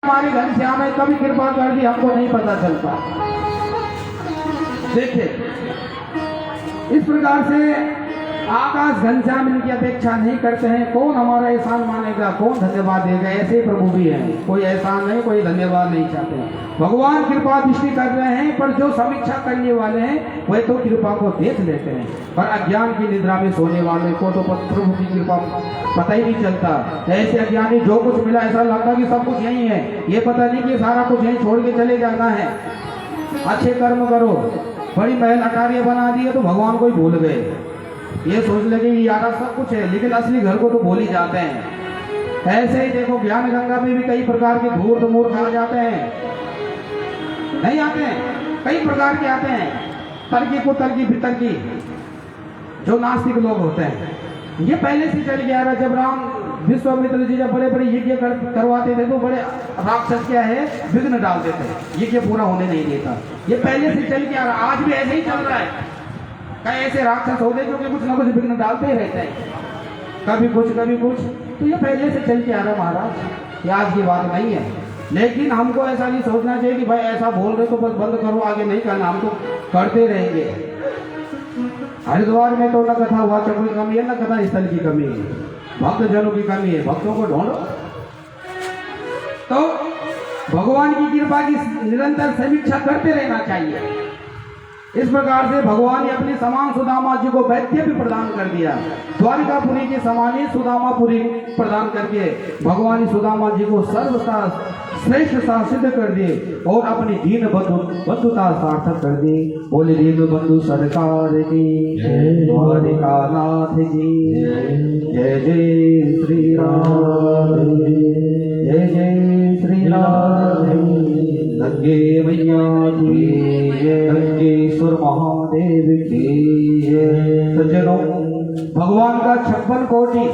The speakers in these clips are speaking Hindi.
हमारे घर से हमें कभी कृपा कर दी हमको नहीं पता चलता। देखिए इस प्रकार से आकाश घनश्याम इनकी अपेक्षा नहीं करते हैं। कौन हमारा एहसान मानेगा, कौन धन्यवाद देगा? ऐसे प्रभु भी हैं, कोई एहसान नहीं, कोई धन्यवाद नहीं चाहते हैं। भगवान कृपा दृष्टि कर रहे हैं, पर जो समीक्षा करने वाले हैं वह तो कृपा को देख लेते हैं, पर अज्ञान की निद्रा में सोने वाले को तो प्रभु की कृपा पता ही नहीं चलता। ऐसे अज्ञानी जो कुछ मिला ऐसा लगता कि सब कुछ यही है, ये पता नहीं कि सारा कुछ यही छोड़ के चले जाना है। अच्छे कर्म करो, बड़ी महल अटारियां बना दिए तो भगवान को ही भूल गए, ये सोच लगे कि यार सब कुछ है, लेकिन असली घर को तो भूल ही जाते हैं। ऐसे ही देखो ज्ञान गंगा में भी कई प्रकार के धूर्त मूर्ख आ जाते हैं, नहीं आते हैं, कई प्रकार के आते हैं, तर्की को तर्की वितर्की जो नास्तिक लोग होते हैं। ये पहले से चल गया रहा। जब राम विश्वामित्र जी जब बड़े बड़े यज्ञ करवाते थे तो बड़े राक्षस क्या है विघ्न डालते थे, यज्ञ पूरा होने नहीं देता। ये पहले से चल गया रहा, आज भी ऐसे ही चल रहा है। कई ऐसे राक्षस होते जो कि कुछ ना कुछ विघ्न डालते ही रहते हैं, कभी कुछ कभी कुछ। तो ये पहले से चल के आ रहा महाराज, ये आज की बात नहीं है। लेकिन हमको ऐसा नहीं सोचना चाहिए कि भाई ऐसा बोल रहे तो बस बंद करो, आगे नहीं करना, हम तो करते रहेंगे। हरिद्वार में तो न कथा हुआ चक्र की कमी है, न कथा स्थल की कमी है, भक्त जनों की कमी है, भक्तों को ढूंढो। तो भगवान की कृपा की निरंतर समीक्षा करते रहना चाहिए। इस प्रकार से भगवान ने अपने समान सुदामा जी को वैद्य भी प्रदान कर दिया। द्वारिकापुरी के समान ही सुदामापुरी प्रदान करके भगवान ने सुदामा जी को सर्वथा श्रेष्ठता सिद्ध कर दिए और अपनी दीन बंधुता सार्थक कर दी। बोले दीन बंधु सरकार की द्वारिकानाथ की जय जय श्री राम, जय जय श्री राम। गंगे मैया की, गंगेश्वर महादेव की। सज्जनों, भगवान का 56 कोटि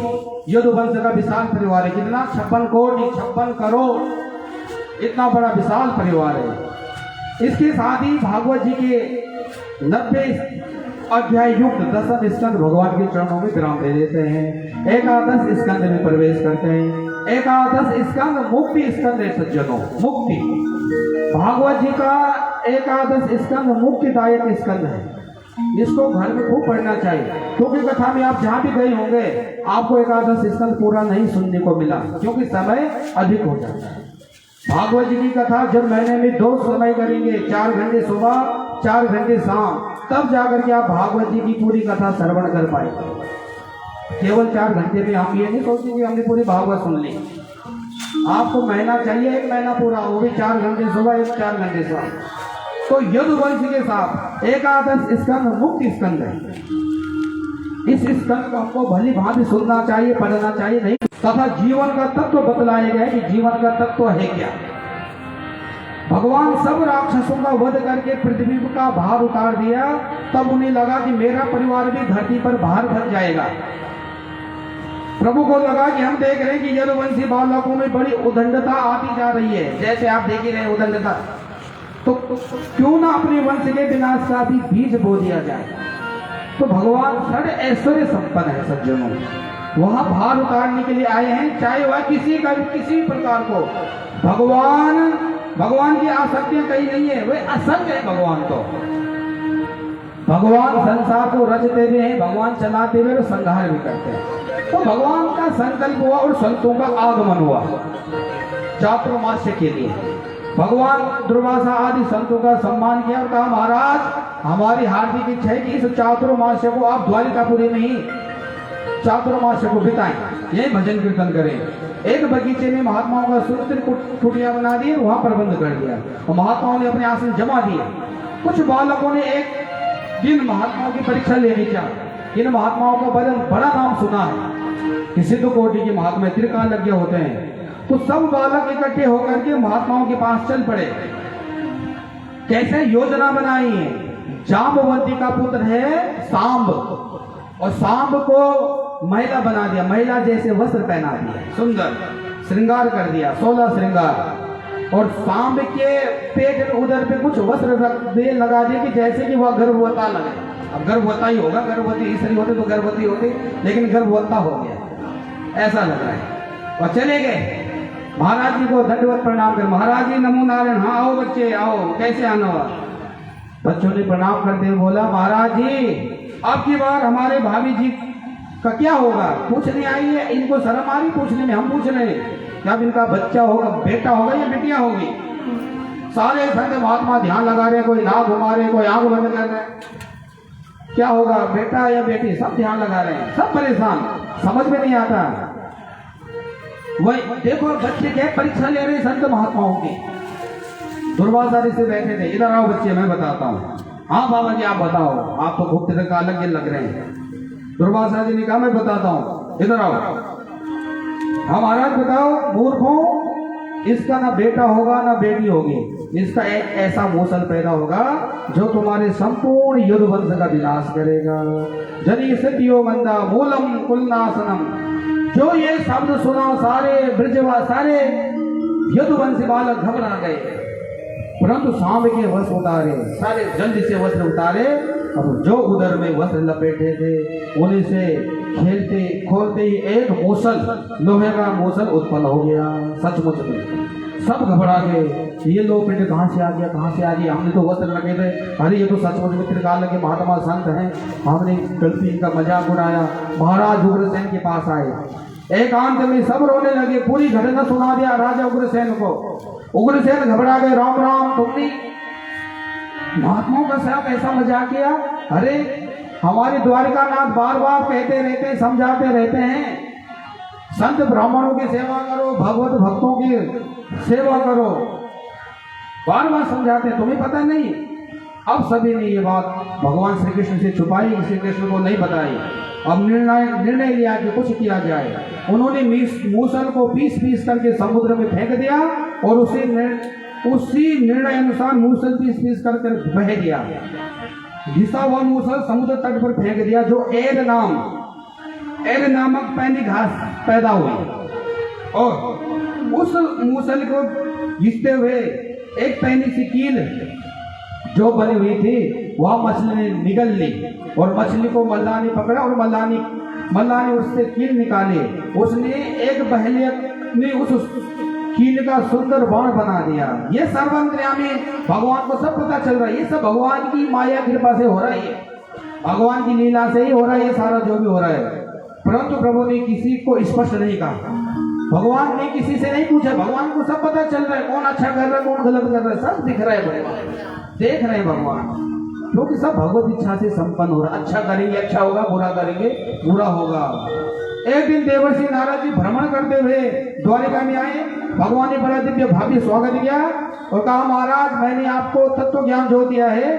यदुवंश का विशाल परिवार है। कितना? 56 कोटि, 56 करोड़, इतना बड़ा विशाल परिवार है। इसके साथ ही भागवत जी के 90 अध्याय युक्त 10 स्कंद भगवान के चरणों में विराम दे देते हैं। एकादश स्कंद में प्रवेश करते हैं। एकादश स्कंद मुक्ति स्कंद है सज्जनों, मुक्ति। भागवत जी का एकादश स्कंद मुक्तिदायक स्कंद है। इसको घर में खूब पढ़ना चाहिए, क्योंकि कथा में आप जहां भी गए होंगे आपको एकादश स्कंद पूरा नहीं सुनने को मिला, क्योंकि समय अधिक हो जाता है। भागवत जी की कथा जब महीने में 2 समय करेंगे, 4 घंटे सुबह 4 घंटे शाम, तब जाकर के आप भागवत जी की पूरी कथा श्रवण कर पाएंगे। केवल 4 घंटे में हम ये नहीं सोचेंगे हमने पूरी भागवत सुन ली। आपको महीना चाहिए, 1 महीना पूरा, वो भी 4 घंटे सुबह 4 घंटे शाम। तो यदुवंश के साथ एकादश स्कंद मुक्ति स्कंद है। इस स्कंद को हमको भली भांति सुनना चाहिए, पढ़ना चाहिए, नहीं तथा जीवन का तत्व बतलाया गया कि जीवन का तत्व है क्या। भगवान सब राक्षसों का वध करके पृथ्वी का भार उतार दिया, तब उन्हें लगा कि मेरा परिवार भी धरती पर भार बन जाएगा। प्रभु को लगा कि हम देख रहे हैं कि यदुवंशी बालकों में बड़ी उदंडता आती जा रही है, जैसे आप देख ही रहे हैं उदंडता, तो क्यों ना अपने वंश के विनाश का भी बीज बो दिया जाए। तो भगवान षड ऐश्वर्य संपन्न है सज्जनों, वहां भार उतारने के लिए आए हैं, चाहे वह किसी प्रकार को। भगवान की आसक्तियां कहीं नहीं है, वे असंग है। भगवान संसार को रचते हुए हैं, भगवान चलाते हुए संहार भी करते हैं। तो भगवान का संकल्प हुआ और संतों का आगमन हुआ चातुर्मास्य के लिए। भगवान दुर्वासा आदि संतों का सम्मान किया और कहा महाराज हमारी हार्दिक इच्छा है कि इस चातुर्मास्य को आप द्वारिकापुरी में ही चातुर्मास्य को बिताएं, यही भजन कीर्तन करें। एक बगीचे में महात्माओं का सुंदर कुटिया बना दी, वहां प्रबंध कर दिया और महात्माओं ने अपने आसन जमा दिए। कुछ बालकों ने एक दिन महात्माओं की परीक्षा लेनी चाहिए। इन महात्माओं का बड़ा नाम सुना है कि सिद्ध कोटि के महात्मा त्रिकालज्ञ होते हैं। तो सब बालक इकट्ठे होकर के महात्माओं के पास चल पड़े। कैसे योजना बनाई है? जाम्बवती का पुत्र है सांब, और सांब को महिला बना दिया, महिला जैसे वस्त्र पहना दिया, सुंदर श्रृंगार कर दिया, 16 श्रृंगार, और सांब के पेट उधर पे कुछ वस्त्र लगा दिए कि जैसे कि वह गर्भवता लगे। अब गर्भवता ही होगा, गर्भवती स्त्री होते तो गर्भवती होती, लेकिन गर्भवता हो गया ऐसा लग रहा है। और चले गए महाराज जी को दंडवत प्रणाम कर, महाराज जी नमो नारायण, हाँ आओ बच्चे आओ, कैसे आना हुआ। बच्चों ने प्रणाम करते हुए बोला महाराज जी अब की बार हमारे भाभी जी का क्या होगा, पूछने आई है, इनको शर्म आ रही पूछने में, हम पूछ रहे हैं कि अब इनका बच्चा होगा, बेटा होगा या बेटियां होगी। सारे संत महात्मा ध्यान लगा रहे, कोई नाक घुमा रहे, कोई आंख बंद कर रहे, क्या होगा बेटा या बेटी, सब ध्यान लगा रहे हैं, सब परेशान, समझ में नहीं आता। वही देखो बच्चे क्या परीक्षा ले रहे संत महात्माओं की। दुर्वासा ऋषि बैठे थे, इधर आओ बच्चे मैं बताता हूँ। हाँ बाबा जी आप बताओ, आप तो खूब तरह का अलग लग रहे हैं। दुर्वासा जी ने कहा मैं बताता हूँ, इधर आओ। हाँ महाराज बताओ, मूर्खों इसका ना बेटा होगा ना बेटी होगी, इसका एक ऐसा मूसल पैदा होगा जो तुम्हारे संपूर्ण युद्ध वंश का विनाश करेगा। जनी सत्यो मंदा मूलम कुलनाशनम। जो ये शब्द सुना सारे ब्रजवा सारे युद्ध वंशी बालक घबरा गए, परंतु सांब के वस्त्र उतारे, सारे जल्दी से वस्त्र उतारे और जो उधर में वस्त्र लपेटे थे उन्हीं से खेलते खोलते ही एक मूसल, लोहे का मूसल उत्पन्न हो गया। सचमुच में सब घबरा गए, ये लो पिंड कहाँ से आ गया, कहाँ से आ गया, हमने तो वस्त्र लगे थे, अरे ये तो सचमुच में त्रिकाल के महात्मा संत हैं, हमने गलती इनका मजाक उड़ाया। महाराज उग्रसेन के पास आए, एकांत में सब रोने लगे, पूरी घटना सुना दिया राजा उग्रसेन को। उग्रसेन घबरा गए, राम राम तुमने महात्माओं का साथ ऐसा मजाक किया। अरे हमारे द्वारिकानाथ बार बार कहते रहते, समझाते रहते हैं संत ब्राह्मणों की सेवा करो, भगवत भक्तों की सेवा करो, बार बार समझाते, तुम्हें पता नहीं। अब सभी ने ये बात भगवान श्री कृष्ण से छुपाई, श्री कृष्ण को नहीं बताई। अब निर्णय लिया कि कुछ किया जाए। उन्होंने मूसल को पीस पीस करके समुद्र में फेंक दिया और उसी निर्णय अनुसार मूसल पीस पीस करके बह गया। घिसा हुआ मूसल समुद्र तट पर फेंक दिया, जो एल नामक पहली घास पैदा हुई और उस मूसल को घिसते हुए एक पैनी सी कील जो बनी हुई थी वह मछली ने निगल ली और मछली को मल्लाह ने पकड़ा और मल्लाह ने उससे कील निकाले। उसने एक बहेलिया ने उस कील का सुंदर बाण बना दिया। ये सर्वंतर्यामी भगवान को सब पता चल रहा है, ये सब भगवान की माया कृपा से हो रहा है, भगवान की लीला से ही हो रहा है, ये सारा जो भी हो रहा है। परंतु प्रभु ने किसी को स्पष्ट नहीं कहा, भगवान ने किसी से नहीं पूछा, भगवान को सब पता चल रहा है, कौन अच्छा कर रहा है कौन गलत कर रहा है, सब दिख रहा है, भगवान देख रहे हैं भगवान, क्योंकि सब भगवत इच्छा से संपन्न हो रहा है। अच्छा करेंगे अच्छा होगा, बुरा करेंगे बुरा होगा। एक दिन देवर्षि नारद जी भ्रमण करते हुए द्वारिका में आए, भगवान ने बड़ा दिव्य भव्य स्वागत किया और कहा महाराज मैंने आपको तत्व ज्ञान जो दिया है,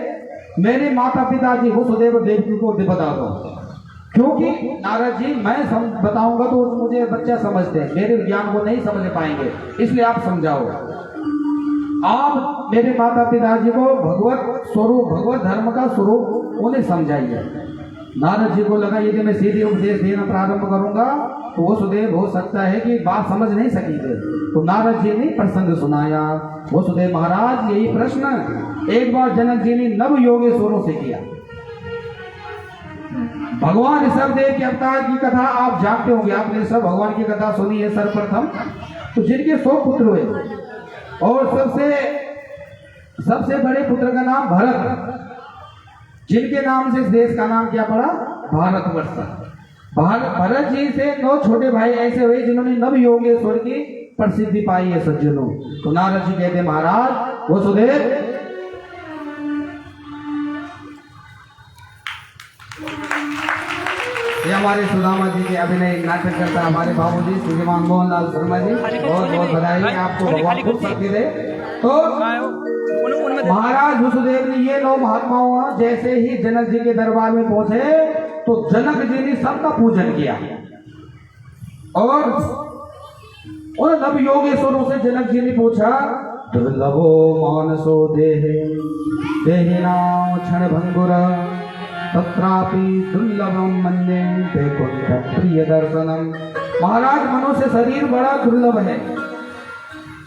मेरे माता पिता जी वसुदेव देवकी को बता दो, क्योंकि नारद जी मैं बताऊंगा तो मुझे बच्चा समझते हैं, मेरे ज्ञान को नहीं समझ पाएंगे, इसलिए आप समझाओ। आप मेरे माता पिता जी को भगवत स्वरूप, भगवत धर्म का स्वरूप उन्हें समझाइए। नारद जी को लगा यदि मैं सीधे उपदेश देना प्रारंभ करूंगा तो वसुदेव हो सकता है कि बात समझ नहीं सकेंगे, तो नारद जी ने प्रसंग सुनाया। वसुदेव महाराज यही प्रश्न एक बार जनक जी ने नव योगेश्वरों से किया। भगवान ऋषभदेव के अवतार की कथा आप जानते होंगे, आपने सब भगवान की कथा सुनी है सर्वप्रथम। तो जिनके 100 पुत्र हुए और सबसे बड़े पुत्र का नाम भरत, जिनके नाम से इस देश का नाम क्या पड़ा, भारतवर्ष। भरत जी से 9 छोटे भाई ऐसे हुए जिन्होंने नव योगेश्वर की प्रसिद्धि पाई है सज्जनों। तो नारद जी कहते महाराज वसुदेव ये हमारे सुदामा जी के अभिनय नाटक करता हमारे बाबूजी श्रीमान मोहनलाल शर्मा जी, बहुत बहुत बधाई है आपको, भगवान खूब शक्ति दे। तो महाराज वसुदेव ने ये 9 महात्माओं जैसे ही जनक जी के दरबार में पहुंचे तो जनक जी ने सबका पूजन किया और उन नव योगेश्वरों से जनक जी ने पूछा दुर्लभो मानसो देहिना क्षण भंगुर तत्रापि दुर्लभम मन्ये वैकुंठ प्रिय दर्शनम। महाराज मनुष्य शरीर बड़ा दुर्लभ है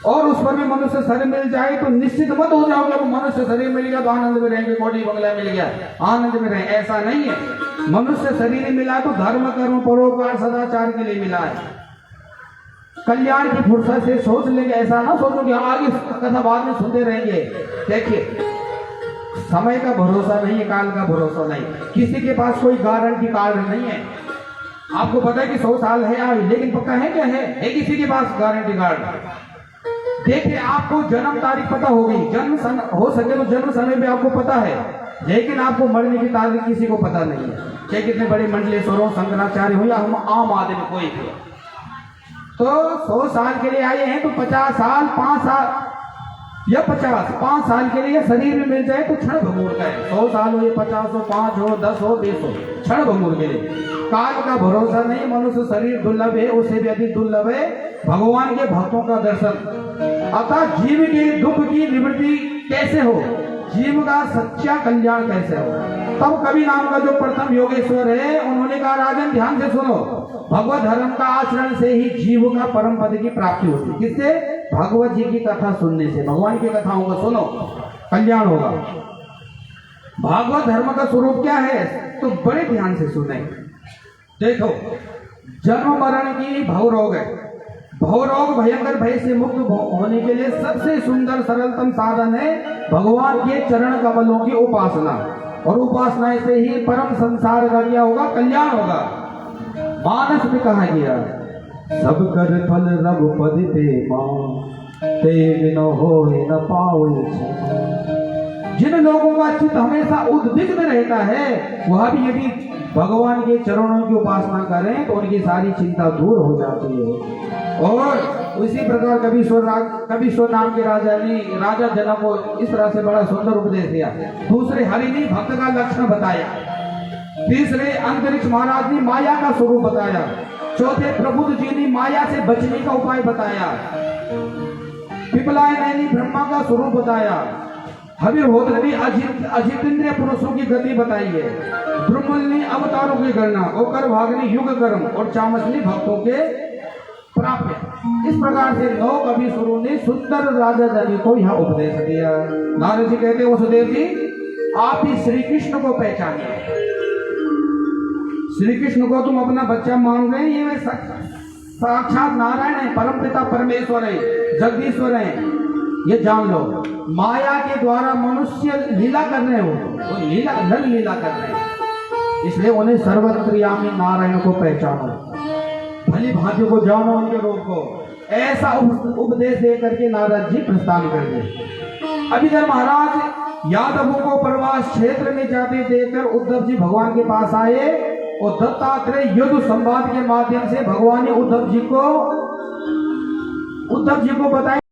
और उस पर भी मनुष्य शरीर मिल जाए तो निश्चित मत हो जाओगे अब मनुष्य शरीर मिल गया तो आनंद में रहेंगे, कोठी बंगला मिल गया आनंद में रहे, ऐसा नहीं है। मनुष्य शरीर मिला तो धर्म कर्म परोपकार सदाचार के लिए मिला है। कल्याण की फुर्सत से सोच लेंगे, ऐसा ना सोचो कि हम आगे कथा बाद में सुनते रहेंगे। देखिए, समय का भरोसा नहीं है, काल का भरोसा नहीं, किसी के पास कोई गारंटी कार्ड नहीं है। आपको पता है कि 100 साल है आज, लेकिन पक्का है क्या है किसी के पास गारंटी कार्ड? देखिए, आपको जन्म तारीख पता होगी, हो सके तो जन्म समय भी आपको पता है, लेकिन आपको मरने की तारीख किसी को पता नहीं है, चाहे कितने बड़े मंडलेश्वर हो, शंकराचार्य हो, या हम आम आदमी कोई भी। तो 100 साल के लिए आए हैं तो 50 साल, 5 साल या 5 साल के लिए शरीर में मिल जाए तो क्षण भंगुर का है। 100 साल हो, 50 हो, 5 हो, 10 हो, 20 हो, क्षण भंगुर के लिए। काल का भरोसा नहीं, मनुष्य शरीर दुर्लभ है, उससे भी अधिक दुर्लभ है भगवान के भक्तों का दर्शन। अतः जीव के दुख की निवृत्ति कैसे हो, जीव का सच्चा कल्याण कैसे हो? तब कवि नाम का जो प्रथम योगेश्वर है, उन्होंने कहा, राजन ध्यान से सुनो, भगवत धर्म का आचरण से ही जीव का परम पद की प्राप्ति होती। किससे? भगवत जी की कथा सुनने से, भगवान की कथाओं को सुनो, कल्याण होगा। भागवत धर्म का स्वरूप क्या है तो बड़े ध्यान से सुने। देखो, जन्म मरण की भवरोग है, भवरोग भयंकर भय से मुक्त होने के लिए सबसे सुंदर सरलतम साधन है भगवान के चरण कमलों की उपासना, और उपासना से ही परम संसार का क्या होगा? कल्याण होगा। मानस में कहा गया, सब कर फल रघुपद ते ते बिनो होए न पाओ। जिन लोगों का चित्त हमेशा उद्विग्न रहता है, वह भी यदि भगवान के चरणों की उपासना करें तो उनकी सारी चिंता दूर हो जाती है। और उसी प्रकार कबीश्वर नाम के राजा जनक को इस तरह से बड़ा सुंदर उपदेश दिया। दूसरे हरिणी भक्त का लक्षण बताया, तीसरे अंतरिक्ष महाराज ने माया का स्वरूप बताया, चौथे प्रबुद्ध जी ने माया से बचने का उपाय बताया, पिपलाय ने ब्रह्मा का स्वरूप बताया, हविर्होत्र ने अजितेंद्रिय पुरुषों की गति बताई है, द्रुमल ने अवतारों की गणना, ओकर भाग ने युग कर्म, और चामस ने भक्तों के प्राप्य। इस प्रकार से 9 कबीश्वरों ने सुंदर राजा जनी को यह उपदेश दिया। नारद जी कहते, वसुदेव जी, आप ही श्री कृष्ण को पहचानिए। श्री कृष्ण को तुम अपना बच्चा मान रहे हैं, ये साक्षात नारायण है, परमपिता परमेश्वर है, जगदीश्वर है, ये जान लो। माया के द्वारा मनुष्य लीला कर रहे हो, वो नर लीला कर रहे हैं, इसलिए उन्हें सर्वत्रयामी नारायण को पहचानो, भली भांति को जानो, उनके रूप को। ऐसा उपदेश दे करके नारद जी प्रस्थान कर गए। अभी जब महाराज यादवों को प्रवास क्षेत्र में जाते देखकर उद्धव जी भगवान के पास आए, और दत्तात्रेय युद्ध संवाद के माध्यम से भगवान ने उद्धव जी को बताया।